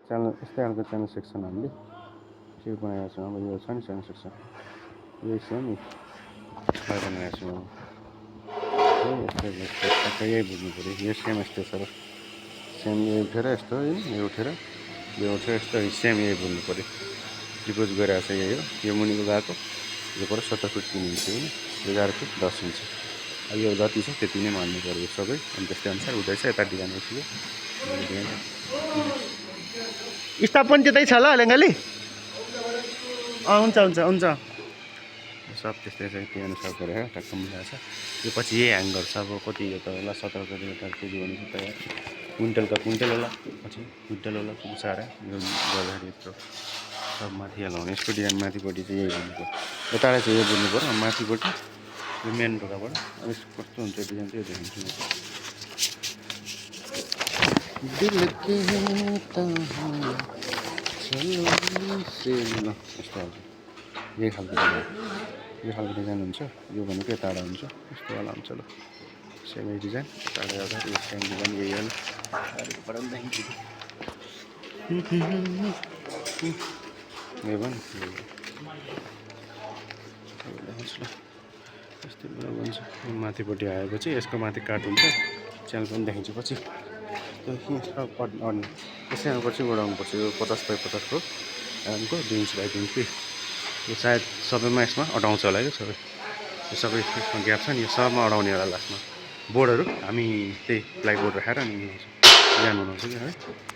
Channel यस्तै खालको channel section हामीले के बनाएको छौँ। अब यो छ नि च्यानल सेक्सन, यही छ नि बनाएको छौँ। यस्तै यही बुझ्नु पऱ्यो। यो सेम यस्तै छ र सेम यो उठेर यस्तो होइन, यो उठेर यस्तो सेम यही बुझ्नु पऱ्यो। डिपोज गरिरहेको छ यही हो। यो मुनिको गएको यो पर 70 फिट 3 इन्च होइन, 11 फिट 10 इन्च। अब यो जति छ त्यति नै मान्नु पऱ्यो सबै। अनि त्यस्तै अनुसार हुँदैछ। यता डिजाइन उठ्यो स्टाफ पनि त्यतै छ ल लेङ्गाली। हुन्छ हुन्छ हुन्छ। सब त्यस्तै छ, त्यही अनुसार गरेर टक्क मिलाएको छ। यो पछि यही ह्याङ गर्छ। अब कति यो त होला 17 केजी भने त तयार। कुइन्टलका कुइन्टल होला, पछि कुइन्टल होला पुग्छाएर यो गर्दाखेरि यत्रो सब माथि हलाउने। यसको डिजाइन माथिपट्टि चाहिँ यही बुझ्नु पऱ्यो। यताबाट चाहिँ यो बुझ्नु पऱ्यो। माथिपट्टि यो मेन ढोकाबाट अब यसको कस्तो हुन्छ डिजाइन चाहिँ देखाउँछु म। दिल के यस्तो खालको यही खालको डिजाइन, यो खालको डिजाइन हुन्छ। यो भनेको यताबाट हुन्छ, यस्तो वाला हुन्छ। ल सेम यही डिजाइन यताबाट गर्दा यो सेम डिजाइन यही हो। अरूबाट पनि देखिन्छ यो पनि देखाउँछु ल। यस्तै हुन्छ। माथिपट्टि आएपछि यसको माथि काट हुन्छ। च्यानल पनि देखाउँछु पछि। त्यसै पछि बढाउनु पर्छ। यो 50 बाई 50 को एमको 2 इन्च बाई 2 इन्च। यो सायद सबैमा यसमा अटाउँछ होला क्या सबै। यो सबै यसमा ग्याप छ नि, यो सबमा अडाउने होला लास्टमा। बोर्डहरू हामी त्यही प्लाइबोर्ड राखेर अनि डिजाइन बनाउँछौँ कि है।